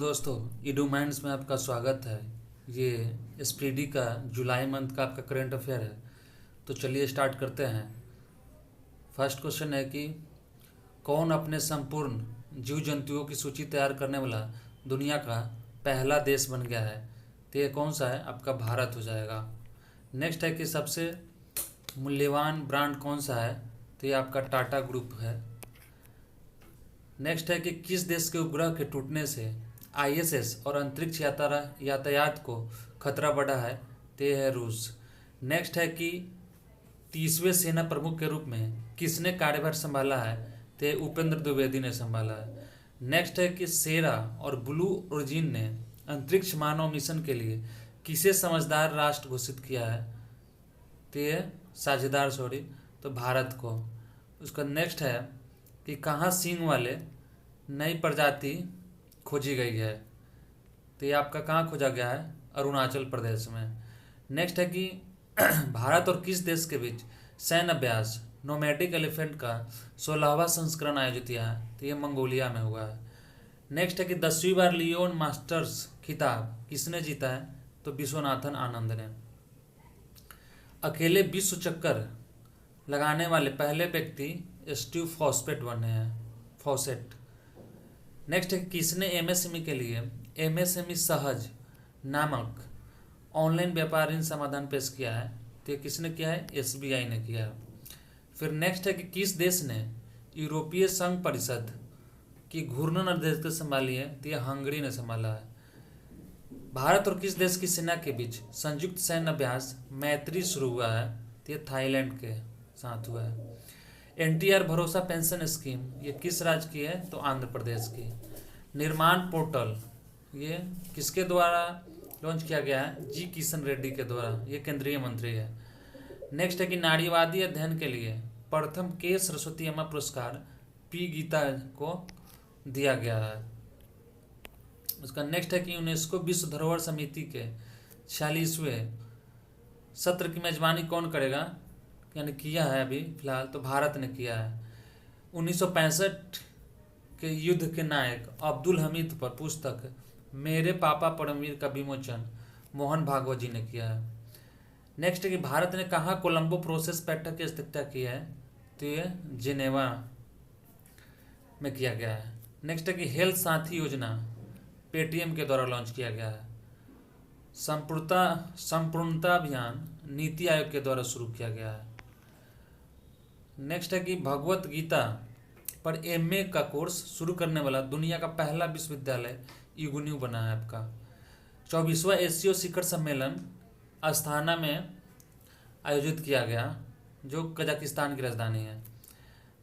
दोस्तों, Edu minds में आपका स्वागत है। ये एसपीडी का जुलाई मंथ का आपका करंट अफेयर है। तो चलिए स्टार्ट करते हैं। फर्स्ट क्वेश्चन है कि कौन अपने संपूर्ण जीव जंतुओं की सूची तैयार करने वाला दुनिया का पहला देश बन गया है? तो ये कौन सा है? आपका भारत हो जाएगा। नेक्स्ट है कि सबसे मूल्यवान ब्रांड कौन सा है? तो ये आपका टाटा ग्रुप है। नेक्स्ट है कि किस देश के उपग्रह के टूटने से आईएसएस और अंतरिक्ष यातायात को खतरा बढ़ा है? तो ये है रूस। नेक्स्ट है कि 30वें सेना प्रमुख के रूप में किसने कार्यभार संभाला है? तो ये उपेंद्र द्विवेदी ने संभाला है। नेक्स्ट है कि सेरा और ब्लू ओरिजिन ने अंतरिक्ष मानव मिशन के लिए किसे समझदार राष्ट्र घोषित किया है? तो ये साझेदार तो भारत को। उसका नेक्स्ट है कि कहाँ सींग वाले नई प्रजाति खोजी गई है? तो ये आपका कहाँ खोजा गया है? अरुणाचल प्रदेश में। नेक्स्ट है कि भारत और किस देश के बीच सैन्य अभ्यास नोमैडिक एलिफेंट का 16वां संस्करण आयोजित किया है? तो ये मंगोलिया में हुआ है। नेक्स्ट है कि 10वीं बार लियोन मास्टर्स खिताब किसने जीता है? तो विश्वनाथन आनंद ने। अकेले विश्व चक्कर लगाने वाले पहले व्यक्ति स्टीव फॉसेट। नेक्स्ट है किसने एमएसएमई के लिए एमएसएमई सहज नामक ऑनलाइन व्यापार ऋण समाधान पेश किया है? तो ये किसने किया है? एसबीआई ने किया है। फिर नेक्स्ट है कि किस देश ने यूरोपीय संघ परिषद की घूर्णन अध्यक्षता संभाली है? तो ये हंगरी ने संभाला है। भारत और किस देश की सेना के बीच संयुक्त सैन्य अभ्यास मैत्री शुरू हुआ है? तो ये थाईलैंड के साथ हुआ है। एनटीआर भरोसा पेंशन स्कीम ये किस राज्य की है? तो आंध्र प्रदेश की। निर्माण पोर्टल ये किसके द्वारा लॉन्च किया गया है? जी किशन रेड्डी के द्वारा। ये केंद्रीय मंत्री है। नेक्स्ट है कि नारीवादी अध्ययन के लिए प्रथम के सरस्वती अम्मा पुरस्कार पी गीता को दिया गया है। उसका नेक्स्ट है कि यूनेस्को विश्व धरोहर समिति के 46वें सत्र की मेजबानी कौन करेगा? यानी किया है अभी फिलहाल तो भारत ने किया है। 1965 के युद्ध के नायक अब्दुल हमीद पर पुस्तक मेरे पापा परमवीर का विमोचन मोहन भागवत जी ने किया है। नेक्स्ट है कि भारत ने कहाँ कोलंबो प्रोसेस बैठक की अध्यक्षता की है? तो ये जिनेवा में किया गया है। नेक्स्ट है कि हेल्थ साथी योजना पेटीएम के द्वारा लॉन्च किया गया है। संपूर्णता अभियान नीति आयोग के द्वारा शुरू किया गया है। नेक्स्ट है कि भगवत गीता पर एमए का कोर्स शुरू करने वाला दुनिया का पहला विश्वविद्यालय इग्नू बना है आपका। 24वां एशियो शिखर सम्मेलन अस्थाना में आयोजित किया गया जो कजाकिस्तान की राजधानी है।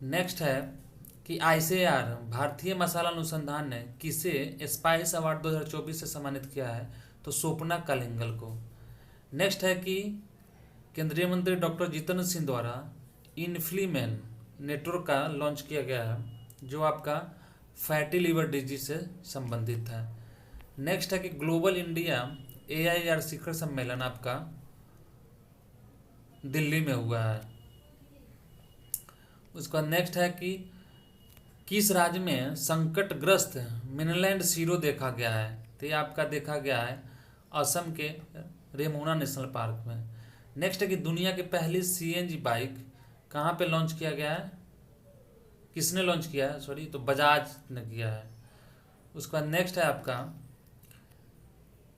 नेक्स्ट है कि आईसीएआर भारतीय मसाला अनुसंधान ने किसे स्पाइस अवार्ड 2024 से सम्मानित किया है? तो स्वप्ना कलिंगल को। नेक्स्ट है कि केंद्रीय मंत्री डॉक्टर जितेंद्र सिंह द्वारा इन्फ्लीमेन नेटवर्क का लॉन्च किया गया है जो आपका फैटी लिवर डिजीज से संबंधित है। नेक्स्ट है कि ग्लोबल इंडिया एआईआर शिखर सम्मेलन आपका दिल्ली में हुआ है। उसका नेक्स्ट है कि किस राज्य में संकटग्रस्त मिनलैंड सीरो देखा गया है? तो ये आपका देखा गया है असम के रेमोना नेशनल पार्क में। नेक्स्ट है कि दुनिया की पहली सीएनजी बाइक कहाँ पे लॉन्च किया गया है? किसने लॉन्च किया है? तो बजाज ने किया है। उसका नेक्स्ट है आपका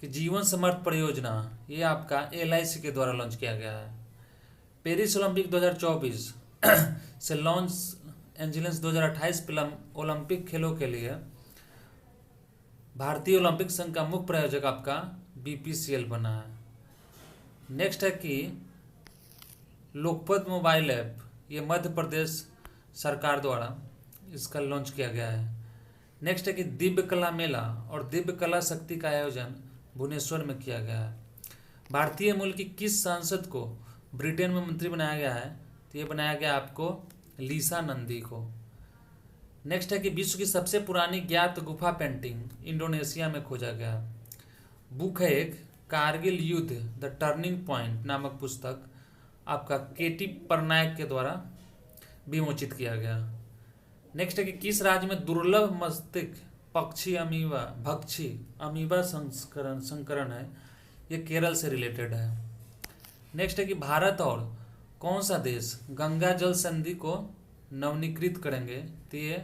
कि जीवन समर्थ परियोजना ये आपका एलआईसी के द्वारा लॉन्च किया गया है। पेरिस ओलंपिक 2024 से लॉस एंजलिस 2028 ओलंपिक खेलों के लिए भारतीय ओलंपिक संघ का मुख्य प्रायोजक आपका बीपीसीएल बना है। नेक्स्ट है कि लोकपत मोबाइल ऐप ये मध्य प्रदेश सरकार द्वारा इसका लॉन्च किया गया है। नेक्स्ट है कि दिव्य कला मेला और दिव्य कला शक्ति का आयोजन भुवनेश्वर में किया गया है। भारतीय मूल की किस सांसद को ब्रिटेन में मंत्री बनाया गया है? तो ये बनाया गया आपको लीसा नंदी को। नेक्स्ट है कि विश्व की सबसे पुरानी ज्ञात गुफा पेंटिंग इंडोनेशिया में खोजा गया। बुक है एक कारगिल युद्ध द टर्निंग पॉइंट नामक पुस्तक आपका केटी पटनायक के द्वारा विमोचित किया गया। नेक्स्ट है कि किस राज्य में दुर्लभ मस्तिष्क पक्षी अमीबा भक्षी अमीबा संकरण है, ये केरल से रिलेटेड है। नेक्स्ट है कि भारत और कौन सा देश गंगा जल संधि को नवीनीकृत करेंगे, तो ये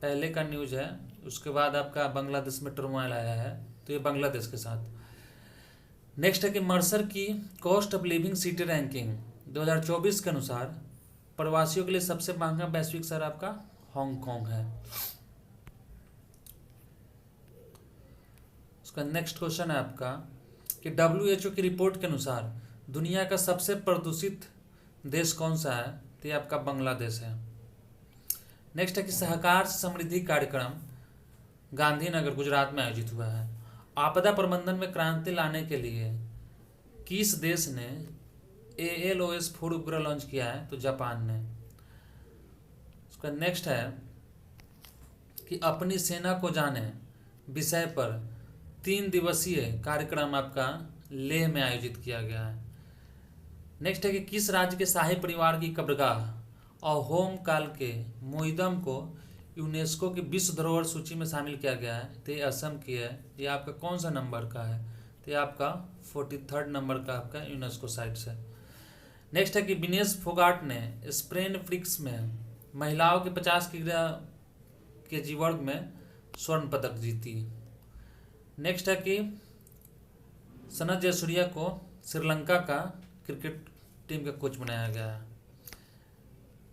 पहले का न्यूज है। उसके बाद आपका बांग्लादेश में टर्मोइल आया है, तो ये बांग्लादेश के साथ। नेक्स्ट है कि मर्सर की cost of living city ranking 2024 के अनुसार प्रवासियों के लिए सबसे महंगा वैश्विक शहर आपका हांगकांग है। उसका नेक्स्ट क्वेश्चन है आपका कि WHO की रिपोर्ट के अनुसार दुनिया का सबसे प्रदूषित देश कौन सा है, तो ये आपका बांग्लादेश है। नेक्स्ट है कि सहकार समृद्धि कार्यक्रम गांधीनगर गुजरात में आयोजित हुआ है। आपदा प्रबंधन में क्रांति लाने के लिए किस देश ने ALOS-4 उपग्रह लॉन्च किया है, तो जापान ने। उसका नेक्स्ट है कि अपनी सेना को जाने विषय पर 3 दिवसीय कार्यक्रम आपका लेह में आयोजित किया गया है। नेक्स्ट है कि किस राज्य के शाही परिवार की कब्रगाह और होम काल के मोइदम को यूनेस्को की विश्व धरोहर सूची में शामिल किया गया है, तो ये असम की है। ये आपका कौन सा नंबर का है, तो ये आपका 43rd नंबर का आपका यूनेस्को साइट से। नेक्स्ट है कि विनेश फोगाट ने स्प्रेन फ्लिक्स में महिलाओं के 50 केजी वर्ग में स्वर्ण पदक जीती। नेक्स्ट है कि सनत जयसूर्या को श्रीलंका का क्रिकेट टीम का कोच बनाया गया है।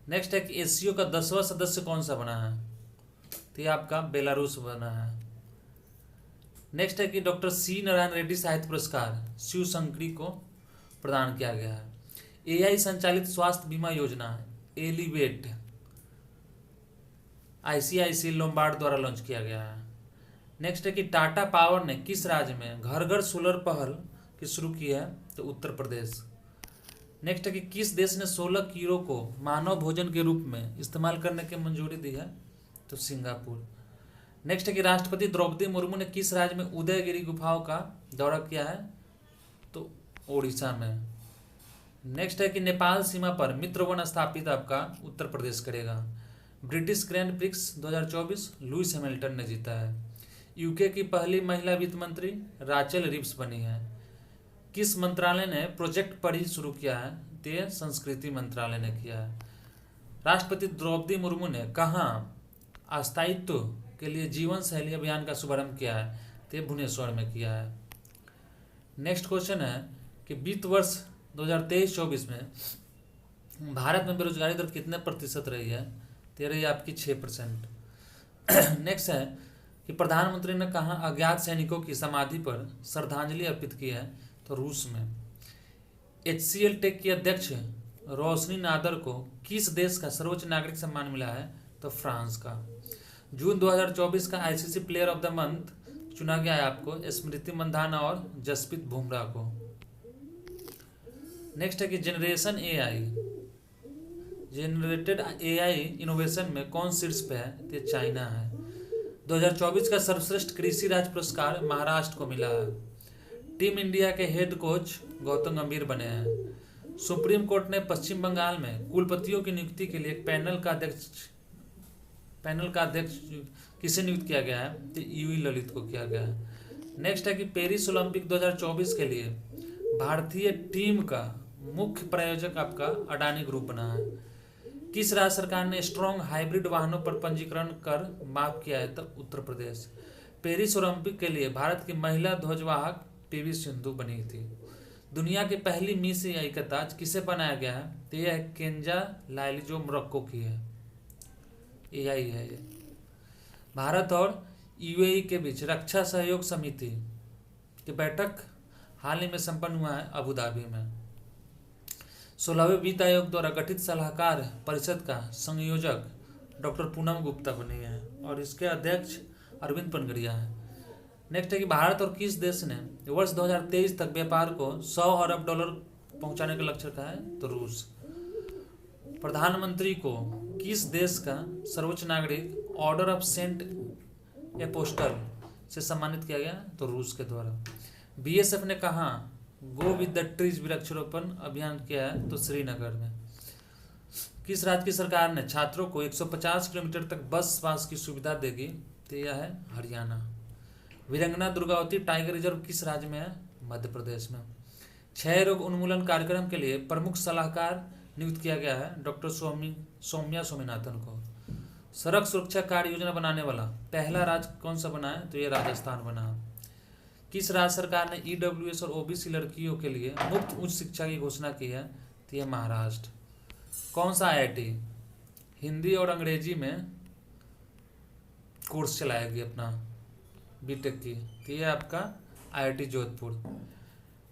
नेक्स्ट है कि एशियो का 10वां सदस्य कौन सा बना है, तो ये आपका बेलारूस बना है। नेक्स्ट है कि डॉक्टर सी नारायण रेड्डी साहित्य पुरस्कार शिव शंकरी को प्रदान किया गया है। AI संचालित स्वास्थ्य बीमा योजना एलिवेट ICICI लोम्बार्ड द्वारा लॉन्च किया गया है। नेक्स्ट है कि टाटा पावर ने किस राज्य में घर घर सोलर पहल की शुरू की है, तो उत्तर प्रदेश। नेक्स्ट है कि किस देश ने 16 कीड़ों को मानव भोजन के रूप में इस्तेमाल करने की मंजूरी दी है, तो सिंगापुर। नेक्स्ट है कि राष्ट्रपति द्रौपदी मुर्मू ने किस राज्य में उदयगिरी गुफाओं का दौरा किया है, तो ओडिशा में। नेक्स्ट है कि नेपाल सीमा पर मित्र वन स्थापित आपका उत्तर प्रदेश करेगा। British grand prix 2024 Lewis Hamilton ने जीता है। यूके की पहली महिला वित्त मंत्री राचेल रिव्स बनी है। किस मंत्रालय ने प्रोजेक्ट पढ़ी शुरू किया है, तो संस्कृति मंत्रालय ने किया है। राष्ट्रपति द्रौपदी मुर्मू ने कहाँ अस्थायित्व के लिए जीवन शैली अभियान का शुभारंभ किया है, तो भुवनेश्वर में किया है। नेक्स्ट क्वेश्चन है कि वित्त वर्ष 2023-24 में भारत में बेरोजगारी दर कितने प्रतिशत रही है, तो रही आपकी 6%। नेक्स्ट है कि प्रधानमंत्री ने कहाँ अज्ञात सैनिकों की समाधि पर श्रद्धांजलि अर्पित की है, तो रूस में। HCL टेक की अध्यक्ष रोशनी नादर को किस देश का सर्वोच्च नागरिक सम्मान मिला है, तो फ्रांस का। जून 2024 का ICC player of the month चुना गया है आपको स्मृति मंधाना और जसप्रीत बुमराह को। नेक्स्ट है कि जनरेटेड AI इनोवेशन में कौन शीर्ष पे है, तो चाइना है। 2024 का सर्वश्रेष्ठ कृषि राज्य पुरस्कार महाराष्ट्र को मिला है। टीम इंडिया के हेड कोच गौतम गंभीर बने हैं। सुप्रीम कोर्ट ने पश्चिम बंगाल में कुलपतियों की नियुक्ति के लिए एक पैनल का अध्यक्ष किसे नियुक्त किया गया है, तो UV ललित को किया गया है। नेक्स्ट है कि पेरिस ओलंपिक 2024 के लिए भारतीय टीम का मुख्य प्रायोजक आपका अडानी ग्रुप बना है। किस राज्य सरकार ने स्ट्रॉन्ग हाइब्रिड वाहनों पर पंजीकरण कर माफ किया है, तो उत्तर प्रदेश। पेरिस ओलंपिक के लिए भारत की महिला ध्वजवाहक PV सिंधु बनी थी। दुनिया की पहली मिस AI का ताज किसे बनाया गया है, तो यह केंजा लाइली जो मोरक्को की है, AI है ये। भारत और UAE के बीच रक्षा सहयोग समिति की बैठक हाल ही में संपन्न हुआ है अबू धाबी में। 16वें वित्त आयोग द्वारा गठित सलाहकार परिषद का संयोजक डॉक्टर पूनम गुप्ता बनी है और इसके अध्यक्ष अरविंद पनगड़िया है। नेक्स्ट है कि भारत और किस देश ने वर्ष 2023 तक व्यापार को $100 अरब पहुंचाने का लक्ष्य रखा है, तो रूस। प्रधानमंत्री को किस देश का सर्वोच्च नागरिक ऑर्डर ऑफ सेंट एपोस्टल से सम्मानित किया गया, तो रूस के द्वारा। BSF ने कहा गो विद द ट्रीज वृक्षारोपण अभियान किया है, तो श्रीनगर में। किस राज्य की सरकार ने छात्रों को 150 किलोमीटर तक बस पास की सुविधा देगी, तो यह है हरियाणा। वीरंगना दुर्गावती टाइगर रिजर्व किस राज्य में है? मध्य प्रदेश में। क्षय रोग उन्मूलन कार्यक्रम के लिए प्रमुख सलाहकार नियुक्त किया गया है डॉक्टर सौम्या स्वामीनाथन को। सड़क सुरक्षा कार्य योजना बनाने वाला पहला राज्य कौन सा बना है? तो ये राजस्थान बना। किस राज्य सरकार ने ईडब्ल्यूएस और ओबीसी लड़कियों के लिए मुफ्त उच्च शिक्षा की घोषणा की है? तो यह महाराष्ट्र। कौन सा आईआईटी हिंदी और अंग्रेजी में कोर्स चलाएगी अपना बीटेक की? तो ये आपका आईआईटी जोधपुर।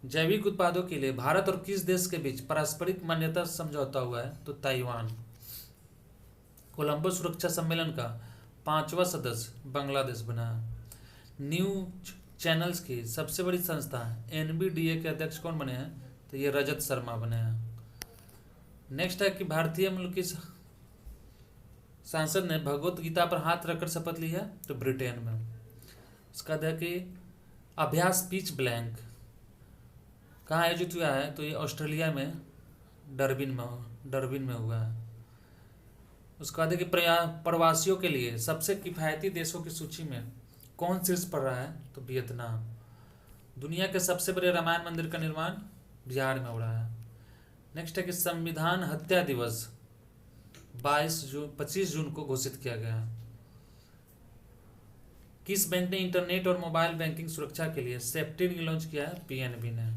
जैविक उत्पादों के लिए भारत और किस देश के बीच पारस्परिक मान्यता समझौता हुआ है? तो ताइवान। कोलंबो सुरक्षा सम्मेलन का 5वां सदस्य बांग्लादेश बना। न्यूज चैनल्स की सबसे बड़ी संस्था एनबीडीए के अध्यक्ष कौन बने हैं? तो ये रजत शर्मा बने हैं। नेक्स्ट है कि भारतीय मूल की सांसद ने भगवत गीता पर हाथ रखकर शपथ ली है? तो ब्रिटेन में। इसका है कि अभ्यास पिच ब्लैंक कहाँ आयोजित हुआ है? तो ये ऑस्ट्रेलिया में डरबिन में हुआ है। उसके बाद है कि प्रवासियों के लिए सबसे किफ़ायती देशों की सूची में कौन शीर्ष पर रहा है? तो वियतनाम। दुनिया के सबसे बड़े रामायण मंदिर का निर्माण बिहार में हो रहा है। नेक्स्ट है कि संविधान हत्या दिवस 25 जून को घोषित किया गया है। किस बैंक ने इंटरनेट और मोबाइल बैंकिंग सुरक्षा के लिए सेफ्टी रिंग लॉन्च किया है? पीएनबी ने।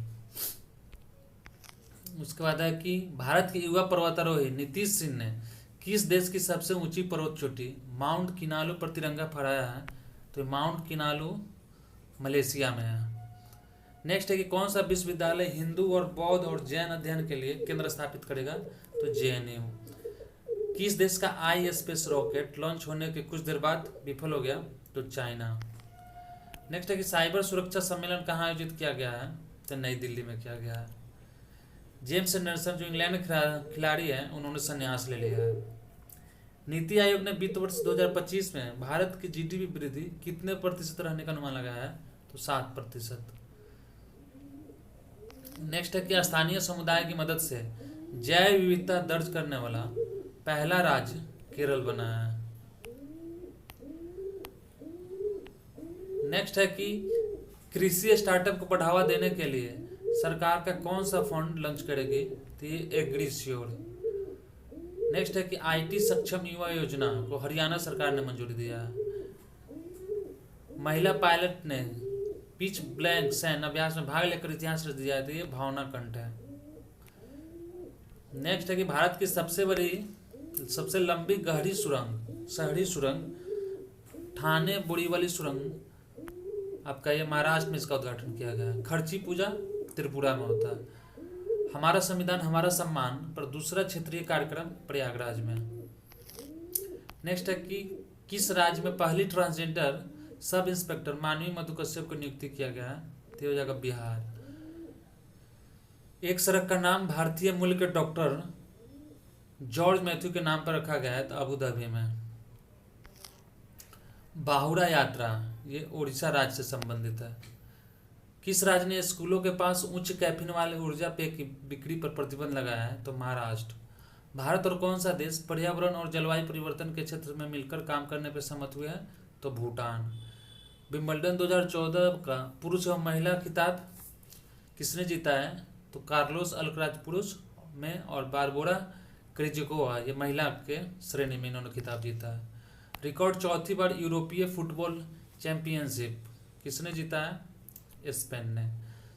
उसके बाद है कि भारत के युवा पर्वतारोही नीतीश सिंह ने किस देश की सबसे ऊंची पर्वत चोटी माउंट किनालू पर तिरंगा फहराया है? तो माउंट किनालू मलेशिया में है। नेक्स्ट है कि कौन सा विश्वविद्यालय हिंदू और बौद्ध और जैन अध्ययन के लिए केंद्र स्थापित करेगा? तो जेएनयू। किस देश का आईएसपीएस रॉकेट लॉन्च होने के कुछ देर बाद विफल हो गया? तो चाइना। नेक्स्ट है कि साइबर सुरक्षा सम्मेलन कहाँ आयोजित किया गया है? तो नई दिल्ली में किया गया है। जेम्स एंडरसन जो इंग्लैंड के खिलाड़ी हैं उन्होंने संन्यास ले लिया है। नीति आयोग ने वित्त वर्ष 2025 में भारत की जीडीपी वृद्धि कितने प्रतिशत रहने का अनुमान लगाया है? तो 7%। नेक्स्ट है कि स्थानीय समुदाय की मदद से जैव विविधता दर्ज करने वाला पहला राज्य केरल बना है। नेक्स्ट है कि कृषि स्टार्टअप को बढ़ावा देने के लिए सरकार का कौन सा फंड लॉन्च करेगी? तो ये एग्रीश्योर। नेक्स्ट है कि आईटी सक्षम युवा योजना को हरियाणा सरकार ने मंजूरी दिया है। महिला पायलट ने पिच ब्लैंक सैन्य अभ्यास में भाग लेकर इतिहास रच दिया है। तो ये भावना कंठ है। नेक्स्ट है कि भारत की सबसे लंबी गहरी सुरंग शहरी सुरंग ठाणे बोरीवली सुरंग आपका ये महाराष्ट्र में इसका उद्घाटन किया गया है। खर्ची पूजा त्रिपुरा में होता है। हमारा संविधान हमारा सम्मान पर दूसरा क्षेत्रीय कार्यक्रम प्रयागराज में। नेक्स्ट है कि किस राज्य में पहली ट्रांसजेंडर सब इंस्पेक्टर मानवी मधु कश्यप को नियुक्ति किया गया है? तो हो जाएगा बिहार। एक सड़क का नाम भारतीय मूल के डॉक्टर जॉर्ज मैथ्यू के नाम पर रखा गया है, तो अबू धाबी में। बाहुड़ा यात्रा ये उड़ीसा राज्य से संबंधित है। किस राज्य ने स्कूलों के पास उच्च कैफीन वाले ऊर्जा पेय की बिक्री पर प्रतिबंध लगाया है? तो महाराष्ट्र। भारत और कौन सा देश पर्यावरण और जलवायु परिवर्तन के क्षेत्र में मिलकर काम करने पर सहमत हुए हैं? तो भूटान। विंबलडन 2014 का पुरुष और महिला खिताब किसने जीता है? तो कार्लोस अल्कराज पुरुष में और बारबोरा क्रिजिकोवा ये महिला के श्रेणी में इन्होंने खिताब जीता है। रिकॉर्ड चौथी बार यूरोपीय फुटबॉल चैंपियनशिप किसने जीता है? स्पेन ने।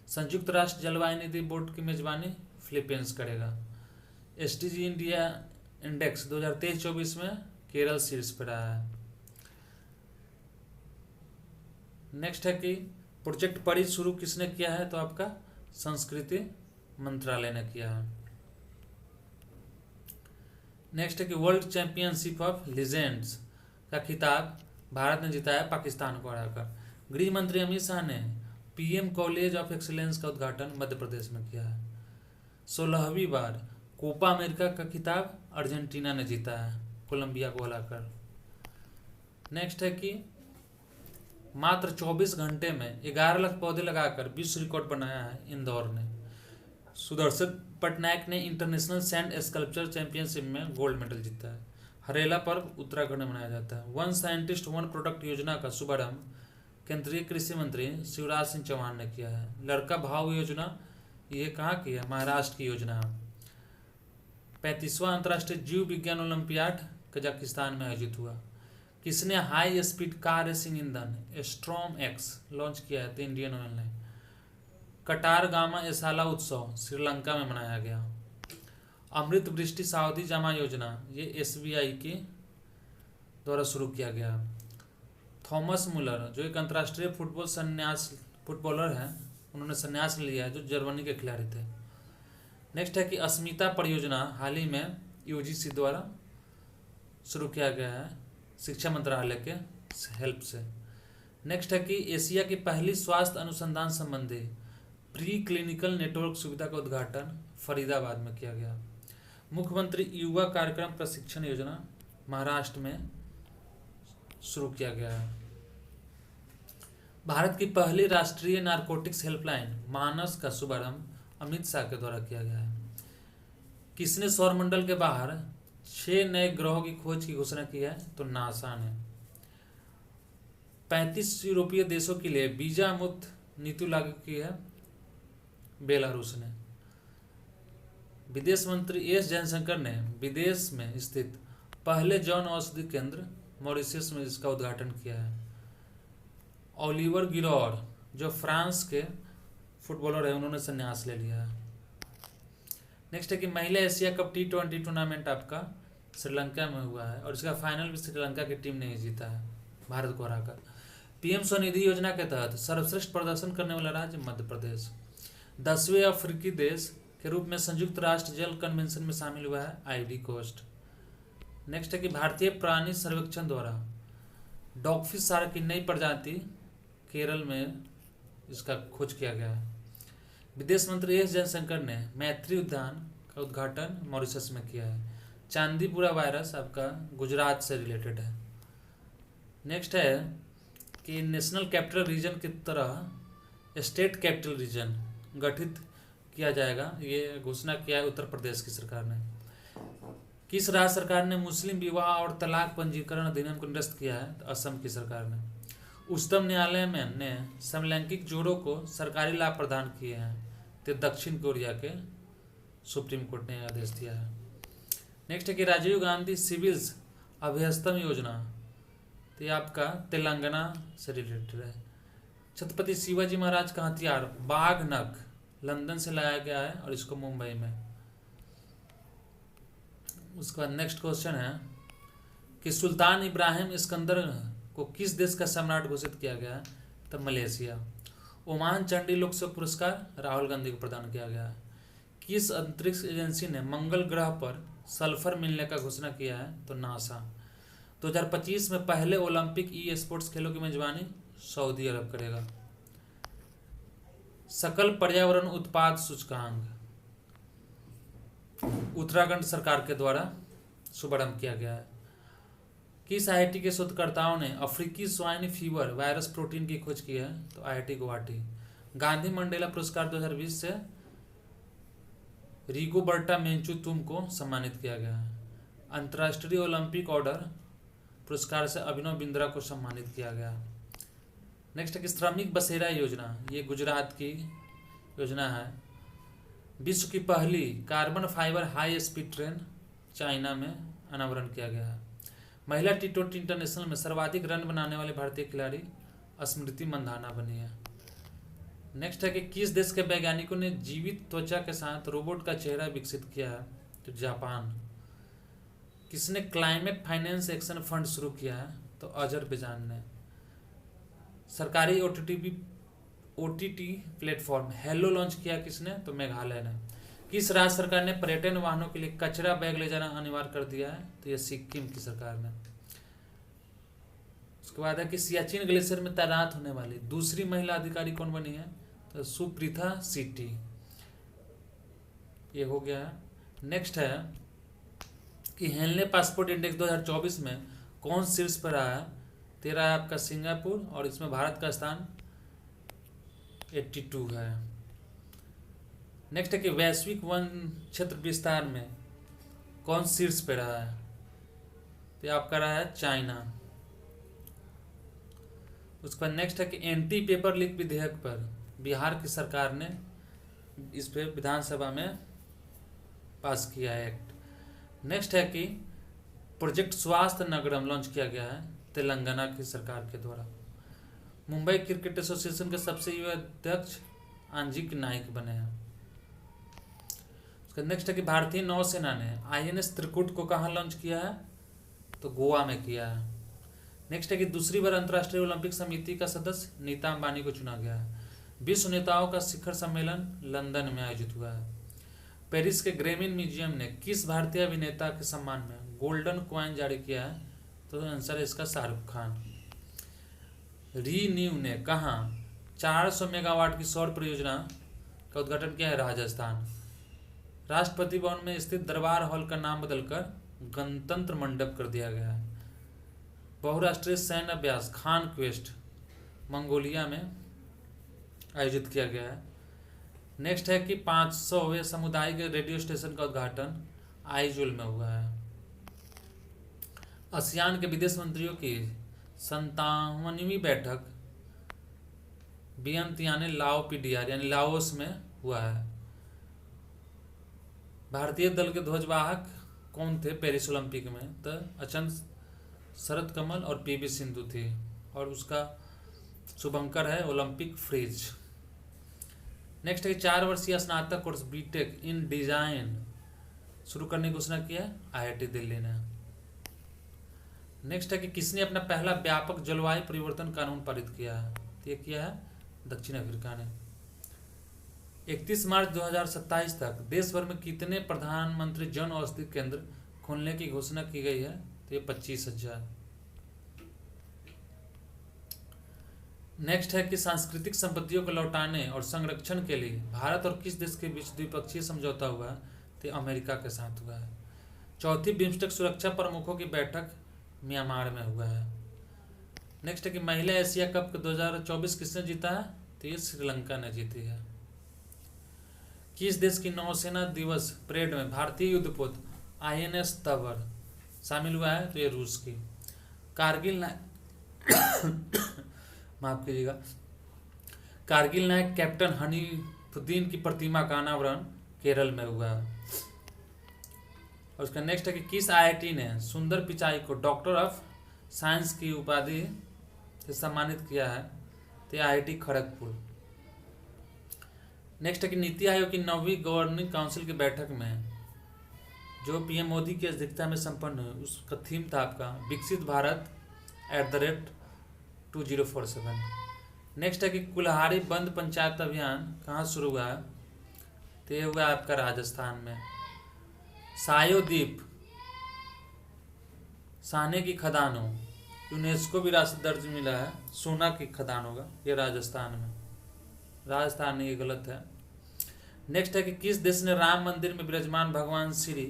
संयुक्त राष्ट्र जलवायु निधि बोर्ड की मेजबानी फिलीपींस करेगा। एसडीजी इंडिया इंडेक्स 2023-24 में केरल शीर्ष पर रहा है। नेक्स्ट है कि प्रोजेक्ट परी शुरू किसने किया है? तो आपका संस्कृति मंत्रालय ने किया है। नेक्स्ट है कि वर्ल्ड चैंपियनशिप ऑफ लीजेंड्स का खिताब भारत ने जीता है पाकिस्तान को हराकर। गृह मंत्री अमित शाह ने पीएम कॉलेज ऑफ एक्सीलेंस का उद्घाटन मध्य प्रदेश में किया है। 16वीं बार कोपा अमेरिका का खिताब अर्जेंटीना ने जीता है कोलंबिया को हराकर। नेक्स्ट है कि मात्र 24 घंटे में 11 लाख पौधे लगाकर विश्व रिकॉर्ड बनाया है इंदौर ने। सुदर्शन पटनायक ने इंटरनेशनल सैंड स्कल्पचर चैंपियनशिप में गोल्ड मेडल जीता है। हरेला पर्व उत्तराखंड में मनाया जाता है। वन साइंटिस्ट वन प्रोडक्ट योजना का शुभारंभ केंद्रीय कृषि मंत्री शिवराज सिंह चौहान ने किया है। लड़का भाव योजना ये कहाँ की है? महाराष्ट्र की योजना है। 35वां अंतर्राष्ट्रीय जीव विज्ञान ओलंपियाड कजाकिस्तान में आयोजित हुआ। किसने हाई स्पीड कार रेसिंग ईंधन स्ट्रॉम एक्स लॉन्च किया है? तो इंडियन ऑयल ने। कटार गामा एसाला उत्सव श्रीलंका में मनाया गया। अमृत वृष्टि सावधि जमा योजना ये एसबीआई के द्वारा शुरू किया गया। थॉमस मुलर जो एक अंतर्राष्ट्रीय फुटबॉलर हैं, उन्होंने संन्यास लिया है, जो जर्मनी के खिलाड़ी थे। नेक्स्ट है कि अस्मिता परियोजना हाल ही में यूजीसी द्वारा शुरू किया गया है शिक्षा मंत्रालय के हेल्प से। नेक्स्ट है कि एशिया की पहली स्वास्थ्य अनुसंधान संबंधी प्री क्लिनिकल नेटवर्क सुविधा का उद्घाटन फरीदाबाद में किया गया। मुख्यमंत्री युवा कार्यक्रम प्रशिक्षण योजना महाराष्ट्र में शुरू किया गया है। भारत की पहली राष्ट्रीय नारकोटिक्स हेल्पलाइन मानस का शुभारंभ अमित शाह के द्वारा किया गया है। किसने सौरमंडल के बाहर 6 नए ग्रहों की खोज की घोषणा की है? तो नासा ने। 35 यूरोपीय देशों के लिए वीजा मुक्त नीति लागू की है बेलारूस ने। विदेश मंत्री एस जयशंकर ने विदेश में स्थित पहले जन औषधि केंद्र मॉरिशस में इसका उद्घाटन किया है। ओलिवर गिरोर जो फ्रांस के फुटबॉलर है, उन्होंने संन्यास ले लिया है। नेक्स्ट है कि महिला एशिया कप T20 टूर्नामेंट आपका श्रीलंका में हुआ है और इसका फाइनल भी श्रीलंका की टीम ने ही जीता है भारत को हराकर। पीएम स्वनिधि योजना के तहत सर्वश्रेष्ठ प्रदर्शन करने वाला राज्य मध्य प्रदेश। 10वें अफ्रीकी देश के रूप में संयुक्त राष्ट्र जल कन्वेंशन में शामिल हुआ है आइवरी कोस्ट। नेक्स्ट है कि भारतीय प्राणी सर्वेक्षण द्वारा डॉगफिश शार्क की नई प्रजाति केरल में इसका खोज किया गया है। विदेश मंत्री एस जयशंकर ने मैत्री उद्यान का उद्घाटन मॉरिशस में किया है। चांदीपुरा वायरस आपका गुजरात से रिलेटेड है। नेक्स्ट है कि नेशनल कैपिटल रीजन की तरह स्टेट कैपिटल रीजन गठित किया जाएगा, ये घोषणा किया है उत्तर प्रदेश की सरकार ने। किस राज्य सरकार ने मुस्लिम विवाह और तलाक पंजीकरण अधिनियम को निरस्त किया है? तो असम की सरकार ने। उच्चतम न्यायालय में ने समलैंगिक जोड़ों को सरकारी लाभ प्रदान किए हैं, तो दक्षिण कोरिया के सुप्रीम कोर्ट ने आदेश दिया है। नेक्स्ट है कि राजीव गांधी सिविल्स अभ्यस्तम योजना, तो ये आपका तेलंगाना से रिलेटेड है। छत्रपति शिवाजी महाराज का हथियार बाघ नख लंदन से लाया गया है और इसको मुंबई में। उसके बाद नेक्स्ट क्वेश्चन है कि सुल्तान इब्राहिम इस्कंदर को किस देश का सम्राट घोषित किया गया है? तो मलेशिया। ओमान चंडी लोक सेवा पुरस्कार राहुल गांधी को प्रदान किया गया है। किस अंतरिक्ष एजेंसी ने मंगल ग्रह पर सल्फर मिलने का घोषणा किया है? तो नासा। 2025 में पहले ओलंपिक ई स्पोर्ट्स खेलों की मेजबानी सऊदी अरब करेगा। सकल पर्यावरण उत्पाद सूचकांक उत्तराखंड सरकार के द्वारा शुभारंभ किया गया है। किस आईआईटी के शोधकर्ताओं ने अफ्रीकी स्वाइन फीवर वायरस प्रोटीन की खोज की है? तो आईआईटी गुवाहाटी। गांधी मंडेला पुरस्कार 2020 से रिगोबर्टा मेंचुतुम को सम्मानित किया गया है। अंतर्राष्ट्रीय ओलंपिक ऑर्डर पुरस्कार से अभिनव बिंद्रा को सम्मानित किया गया। नेक्स्ट है कि श्रमिक बसेरा योजना, ये गुजरात की योजना है। विश्व की पहली carbon fibre high speed train China में अनावरण किया गया है। महिला T20 इंटरनेशनल में सर्वाधिक रन बनाने वाले भारतीय खिलाड़ी स्मृति मंधाना बनी है। नेक्स्ट है कि किस देश के वैज्ञानिकों ने जीवित त्वचा के साथ रोबोट का चेहरा विकसित किया है? तो जापान। किसने क्लाइमेट फाइनेंस एक्शन फंड शुरू किया है? तो अजरबैजान ने। सरकारी OTT प्लेटफॉर्म हेलो लॉन्च किया किसने? तो मेघालय ने। किस राज्य सरकार ने पर्यटन वाहनों के लिए कचरा बैग ले जाना अनिवार्य कर दिया है? तो यह सिक्किम की सरकार ने। उसके बाद है कि सियाचिन ग्लेशियर में तैनात होने वाली दूसरी महिला अधिकारी कौन बनी है? तो सुप्रीता सिटी। ये हो गया है। नेक्स्ट है कि हेनले पासपोर्ट इंडेक्स 2024 में कौन शीर्ष पर रहा है? 13 है आपका सिंगापुर और इसमें भारत का स्थान 82 है। नेक्स्ट है कि वैश्विक वन क्षेत्र विस्तार में कौन शीर्ष पे रहा है? तो ये आपका रहा है चाइना। उसके बाद नेक्स्ट है कि एंटी पेपर लीक विधेयक पर बिहार की सरकार ने इस पे विधानसभा में पास किया है एक्ट। नेक्स्ट है कि प्रोजेक्ट स्वास्थ्य नगरम लॉन्च किया गया है तेलंगाना की सरकार के द्वारा। मुंबई क्रिकेट एसोसिएशन के सबसे युवा अध्यक्ष अंजिक नाइक बने हैं। उसका नेक्स्ट है कि भारतीय नौसेना ने INS त्रिकुट को कहाँ लॉन्च किया है, तो गोवा में किया है। नेक्स्ट है कि दूसरी बार अंतर्राष्ट्रीय ओलंपिक समिति का सदस्य नीता अंबानी को चुना गया है। विश्व नेताओं का शिखर सम्मेलन लंदन में आयोजित हुआ है। पेरिस के ग्रेमिन म्यूजियम ने किस भारतीय अभिनेता के सम्मान में गोल्डन कॉइन जारी किया है, तो आंसर है इसका शाहरुख खान। रीन्यू ने कहाँ 400 मेगावाट की सौर परियोजना का उद्घाटन किया है, राजस्थान। राष्ट्रपति भवन में स्थित दरबार हॉल का नाम बदलकर गणतंत्र मंडप कर दिया गया है। बहुराष्ट्रीय सैन्य अभ्यास खान क्वेस्ट मंगोलिया में आयोजित किया गया है। नेक्स्ट है कि 500वें सामुदायिक रेडियो स्टेशन का उद्घाटन आइजोल में हुआ है। आसियान के विदेश मंत्रियों की 57वीं बैठक वियंतियाने लाओ PDR यानी लाओस में हुआ है। भारतीय दल के ध्वजवाहक कौन थे पेरिस ओलंपिक में, तो अचंत शरद कमल और PV सिंधु थी, और उसका शुभंकर है ओलंपिक फ्रीज। नेक्स्ट है 4 वर्षीय स्नातक कोर्स BTech इन डिजाइन शुरू करने की घोषणा की है IIT दिल्ली ने। नेक्स्ट है कि किसने अपना पहला व्यापक जलवायु परिवर्तन कानून पारित किया है, तो ये किया है दक्षिण अफ्रीका ने। 31 मार्च 2027 तक देश भर में कितने प्रधानमंत्री जन औषधि केंद्र खोलने की घोषणा की गई है, तो ये 25,000। नेक्स्ट है कि सांस्कृतिक संपत्तियों को लौटाने और संरक्षण के लिए भारत और किस देश के बीच द्विपक्षीय समझौता हुआ है, तो अमेरिका के साथ हुआ है। चौथी बिम्स्टेक सुरक्षा प्रमुखों की बैठक म्यांमार में हुआ है। नेक्स्ट है कि महिला एशिया कप 2024 किसने जीता है, तो ये श्रीलंका ने जीती है। किस देश की नौसेना दिवस परेड में भारतीय युद्धपोत INS तवर शामिल हुआ है, तो ये रूस की। कारगिल माफ कीजिएगा, कारगिल नायक कैप्टन हनीफुद्दीन की प्रतिमा का अनावरण केरल में हुआ है। और उसका नेक्स्ट है कि किस IIT ने सुंदर पिचाई को डॉक्टर ऑफ साइंस की उपाधि से सम्मानित किया है, तो IIT खड़गपुर। नेक्स्ट है कि नीति आयोग की 9वीं गवर्निंग काउंसिल की बैठक में जो PM मोदी की अध्यक्षता में संपन्न हुई, उसका थीम था आपका विकसित भारत @2047। नेक्स्ट है कि कुल्हाड़ी बंद पंचायत अभियान कहाँ शुरू हुआ है, तो ये हुआ आपका राजस्थान में। सायो द्वीप साने की खदानों यूनेस्को विरासत दर्ज मिला है, सोना की खदान होगा, ये राजस्थान में। राजस्थान नहीं, ये गलत है। नेक्स्ट है कि किस देश ने राम मंदिर में विराजमान भगवान श्री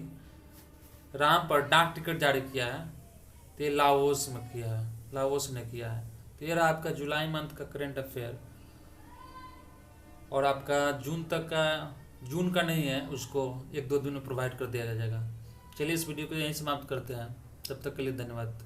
राम पर डाक टिकट जारी किया है, तो ये लाओस में किया है, लाओस ने किया है। तो ये रहा आपका जुलाई मंथ का करंट अफेयर, और आपका जून तक का, जून का नहीं है, उसको 1-2 दिन में प्रोवाइड कर दिया जाएगा। चलिए इस वीडियो को यहीं समाप्त करते हैं, तब तक के लिए धन्यवाद।